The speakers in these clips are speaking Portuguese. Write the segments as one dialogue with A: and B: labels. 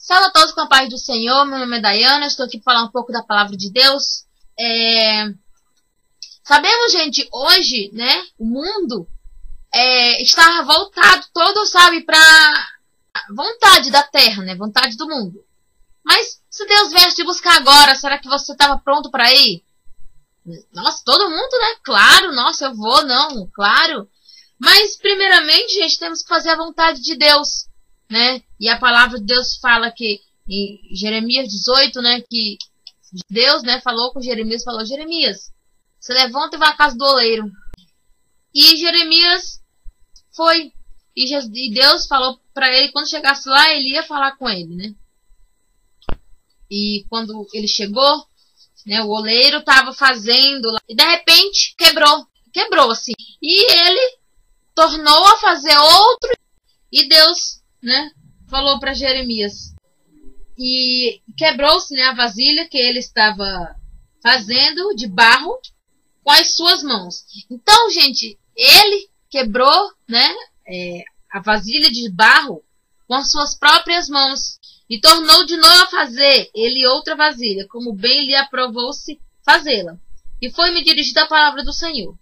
A: Salve a todos com a paz do Senhor, meu nome é Dayana, estou aqui para falar um pouco da palavra de Deus. Sabemos, gente, hoje, né, o mundo está voltado todo, sabe, para vontade da terra, né, vontade do mundo. Mas se Deus viesse te buscar agora, será que você estava pronto para ir? Nossa, todo mundo, né, claro, nossa, eu vou, não, claro. Mas primeiramente, gente, temos que fazer a vontade de Deus, né? E a palavra de Deus fala que em Jeremias 18, né, que Deus, né, falou com Jeremias, Jeremias, você levanta e vai à casa do oleiro. E Jeremias foi, e Deus falou para ele, quando chegasse lá, ele ia falar com ele, né? E quando ele chegou, né, o oleiro estava fazendo lá, e de repente quebrou assim. E ele tornou a fazer outro, e Deus, né, falou para Jeremias, e quebrou-se, né, a vasilha que ele estava fazendo de barro com as suas mãos. Então, gente, ele quebrou, né, a vasilha de barro com as suas próprias mãos e tornou de novo a fazer ele outra vasilha, como bem lhe aprovou-se fazê-la. E foi-me dirigida a palavra do Senhor.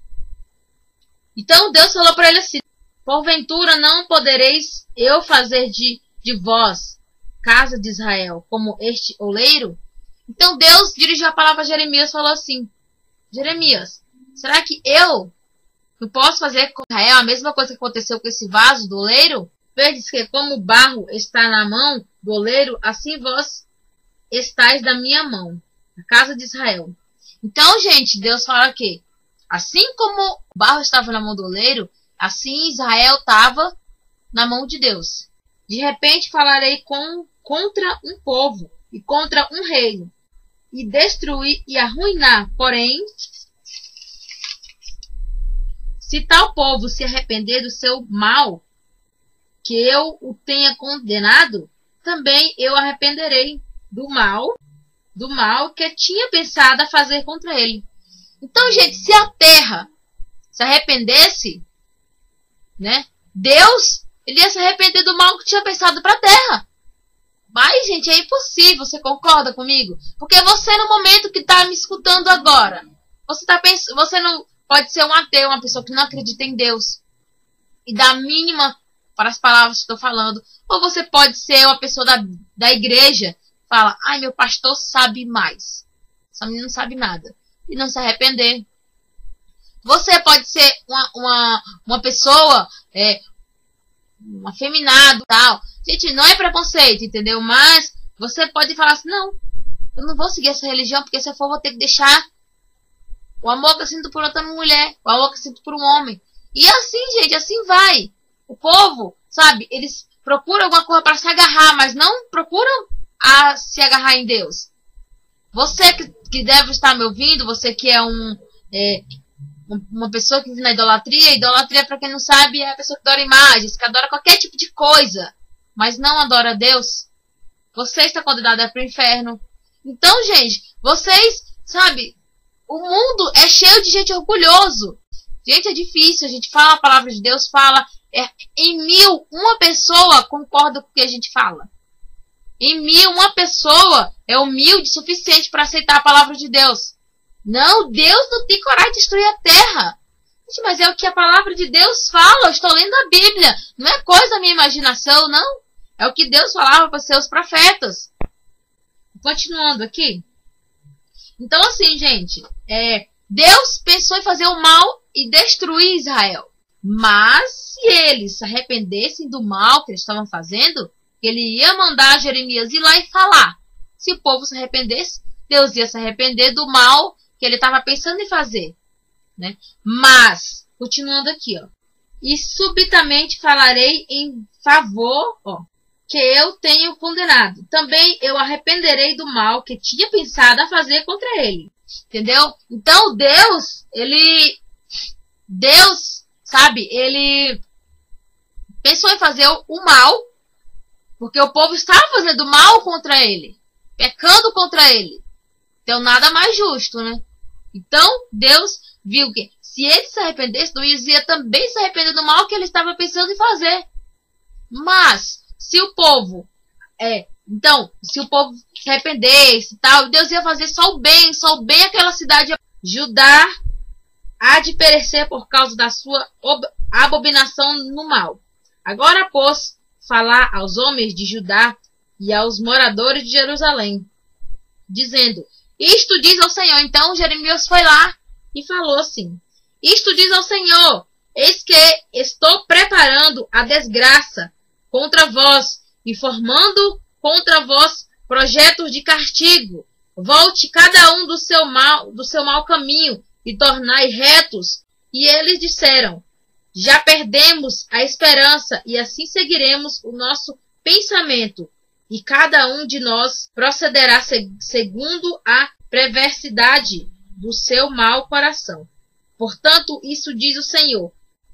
A: Então Deus falou para ele assim: porventura não podereis eu fazer de vós, casa de Israel, como este oleiro? Então Deus dirigiu a palavra a Jeremias e falou assim: Jeremias, será que eu não posso fazer com Israel a mesma coisa que aconteceu com esse vaso do oleiro? Vedes que como o barro está na mão do oleiro, assim vós estáis da minha mão, a casa de Israel. Então, gente, Deus fala que assim como o barro estava na mão do oleiro, assim Israel estava na mão de Deus. De repente falarei contra um povo e contra um reino, e destruir e arruinar. Porém, se tal povo se arrepender do seu mal, que eu o tenha condenado, também eu arrependerei do mal que tinha pensado a fazer contra ele. Então, gente, se a terra se arrependesse, né, Deus, ele ia se arrepender do mal que tinha pensado para a terra. Mas, gente, é impossível, você concorda comigo? Porque você, no momento que está me escutando agora, você não pode ser um ateu, uma pessoa que não acredita em Deus e dá a mínima para as palavras que estou falando. Ou você pode ser uma pessoa da igreja, fala: ai, meu pastor sabe mais, essa menina não sabe nada, e não se arrepender. Você pode ser uma pessoa um afeminado, tal. Gente, não é preconceito, entendeu? Mas você pode falar assim: não, eu não vou seguir essa religião, porque se eu for, vou ter que deixar o amor que eu sinto por outra mulher, o amor que eu sinto por um homem. E assim, gente, assim vai. O povo, sabe, eles procuram alguma coisa para se agarrar, mas não procuram a se agarrar em Deus. Você que deve estar me ouvindo, você que é uma pessoa que vive na idolatria. Idolatria, para quem não sabe, é a pessoa que adora imagens, que adora qualquer tipo de coisa, mas não adora a Deus. Você está condenado para o inferno. Então, gente, vocês, sabe, o mundo é cheio de gente orgulhoso. Gente, é difícil, a gente fala a palavra de Deus, fala, em 1000, uma pessoa concorda com o que a gente fala. Em 1000, uma pessoa é humilde o suficiente para aceitar a palavra de Deus. Não, Deus não tem coragem de destruir a terra. Gente, mas é o que a palavra de Deus fala. Eu estou lendo a Bíblia. Não é coisa da minha imaginação, não. É o que Deus falava para os seus profetas. Continuando aqui. Então, assim, gente, Deus pensou em fazer o mal e destruir Israel. Mas, se eles se arrependessem do mal que eles estavam fazendo, ele ia mandar Jeremias ir lá e falar. Se o povo se arrependesse, Deus ia se arrepender do mal que ele estava pensando em fazer, né? Mas, continuando aqui, ó, e subitamente falarei em favor, ó, que eu tenho condenado. Também eu arrependerei do mal que tinha pensado a fazer contra ele. Entendeu? Então Deus, sabe, ele pensou em fazer o mal, porque o povo estava fazendo mal contra ele, pecando contra ele. Então nada mais justo, né? Então Deus viu que se ele se arrependesse, Deus ia também se arrepender do mal que ele estava pensando em fazer. Mas se o povo Então, se o povo se arrependesse e tal, Deus ia fazer só o bem àquela cidade. Judá há de perecer por causa da sua abominação no mal. Agora, pois, falar aos homens de Judá e aos moradores de Jerusalém, dizendo, isto diz ao Senhor. Então Jeremias foi lá e falou assim, isto diz ao Senhor, eis que estou preparando a desgraça contra vós e formando contra vós projetos de castigo. Volte cada um do seu mau caminho e tornai retos. E eles disseram, já perdemos a esperança e assim seguiremos o nosso pensamento. E cada um de nós procederá segundo a perversidade do seu mau coração. Portanto, isso diz o Senhor.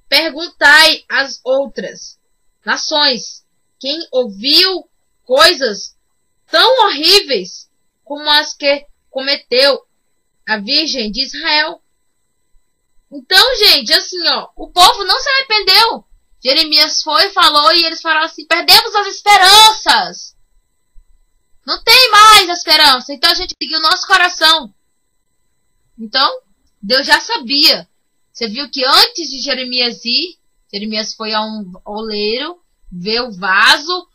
A: Perguntai às outras nações, quem ouviu coisas tão horríveis como as que cometeu a Virgem de Israel? Então, gente, assim, ó, o povo não se arrependeu. Jeremias foi e falou, e eles falaram assim, perdemos as esperanças. Não tem mais esperança. Então a gente seguiu o nosso coração. Então, Deus já sabia. Você viu que antes de Jeremias ir, Jeremias foi a um oleiro, vê o vaso,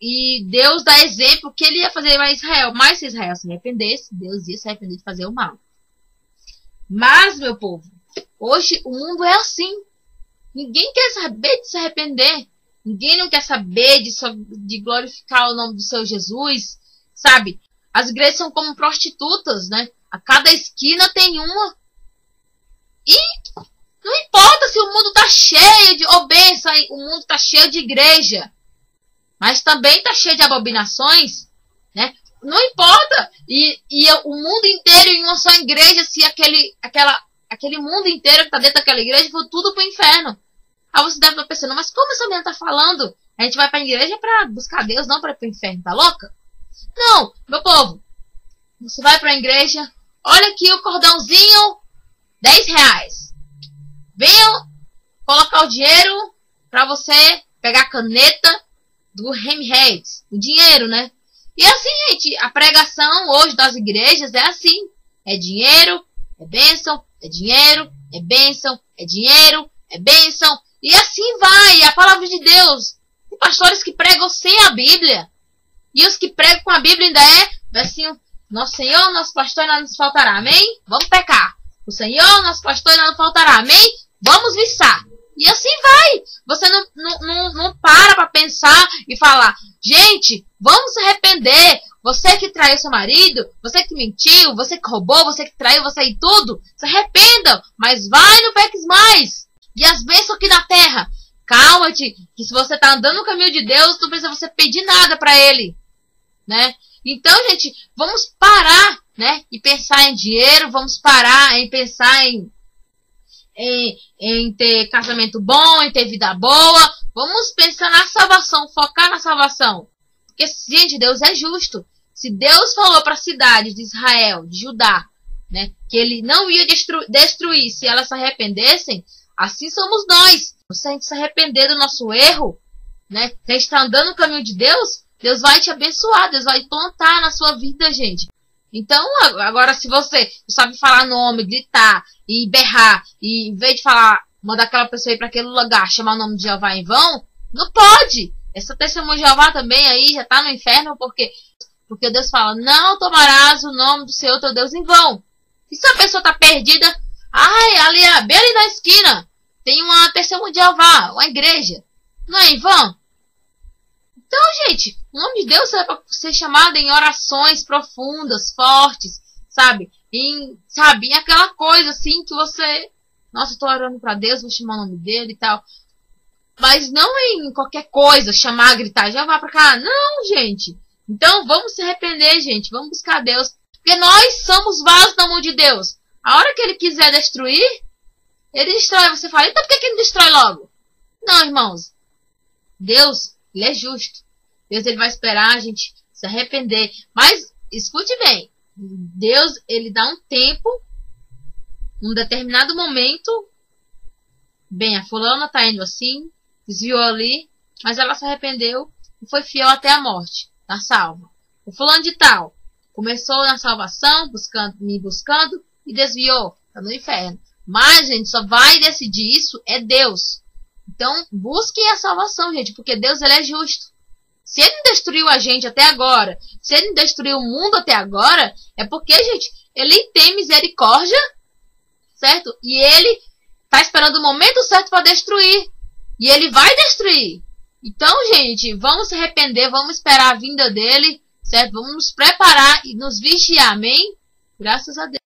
A: e Deus dá exemplo que ele ia fazer para Israel. Mas se Israel se arrependesse, Deus ia se arrepender de fazer o mal. Mas, meu povo, hoje o mundo é assim. Ninguém quer saber de se arrepender. Ninguém não quer saber de glorificar o nome do seu Jesus, sabe? As igrejas são como prostitutas, né? A cada esquina tem uma. E não importa se o mundo está cheio de benção, o mundo está cheio de igreja, mas também está cheio de abominações, né? Não importa. E o mundo inteiro em uma só igreja, se aquele mundo inteiro que está dentro daquela igreja for tudo para o inferno. Aí você deve estar pensando, mas como essa menina está falando? A gente vai para a igreja para buscar Deus, não para ir para o inferno, tá louca? Não, meu povo. Você vai para a igreja, olha aqui o cordãozinho, R$10. Venham colocar o dinheiro para você pegar a caneta do Hemhead, o dinheiro, né? E assim, gente, a pregação hoje das igrejas é assim. É dinheiro, é bênção, é dinheiro, é bênção, é dinheiro, é bênção. E assim vai, a palavra de Deus. Tem pastores que pregam sem a Bíblia. E os que pregam com a Bíblia ainda assim, nosso Senhor, nosso pastor não nos faltará, amém? Vamos pecar. O Senhor, nosso pastor não nos faltará, amém? Vamos viçar. E assim vai. Você não para pensar e falar, gente, vamos se arrepender. Você que traiu seu marido, você que mentiu, você que roubou, você que traiu, você e tudo, se arrependam, mas vai, não peques mais. E as bênçãos aqui na terra, calma-te, que se você está andando no caminho de Deus, não precisa você pedir nada para Ele, né? Então, gente, vamos parar, né, e pensar em dinheiro, vamos parar em pensar em ter casamento bom, em ter vida boa. Vamos pensar na salvação, focar na salvação. Porque, gente, Deus é justo. Se Deus falou para a cidade de Israel, de Judá, né, que Ele não ia destruir se elas se arrependessem, assim somos nós. Se a gente se arrepender do nosso erro, né, se a gente está andando no caminho de Deus, Deus vai te abençoar, Deus vai plantar na sua vida, gente. Então, agora, se você não sabe falar nome, gritar e berrar, e em vez de falar, mandar aquela pessoa ir para aquele lugar, chamar o nome de Jeová em vão, não pode. Essa testemunha de Jeová também aí já está no inferno, porque Deus fala, não tomarás o nome do Senhor teu Deus em vão. E se a pessoa está perdida, bem ali na esquina, tem uma testemunha de Jeová, uma igreja. Não é em vão? Então, gente, o nome de Deus é para ser chamado em orações profundas, fortes, sabe? Em aquela coisa assim que você... Nossa, eu tô orando para Deus, vou chamar o nome dele e tal. Mas não em qualquer coisa, chamar, gritar, já vai para cá. Não, gente. Então, vamos se arrepender, gente. Vamos buscar Deus. Porque nós somos vasos na mão de Deus. A hora que Ele quiser destruir, Ele destrói. Você fala, então por que Ele não destrói logo? Não, irmãos. Deus, Ele é justo. Deus, Ele vai esperar a gente se arrepender. Mas, escute bem. Deus, Ele dá um tempo, um determinado momento. Bem, a fulana tá indo assim, desviou ali, mas ela se arrependeu e foi fiel até a morte. tá salvo. O fulano de tal começou na salvação, me buscando e desviou, tá no inferno. Mas, gente, só vai decidir isso é Deus. Então, busquem a salvação, gente, porque Deus, ele é justo. Se ele não destruiu a gente até agora, se ele não destruiu o mundo até agora, é porque, gente, ele tem misericórdia, certo? E ele tá esperando o momento certo para destruir. E ele vai destruir. Então, gente, vamos se arrepender, vamos esperar a vinda dele, certo? Vamos nos preparar e nos vigiar, amém? Graças a Deus.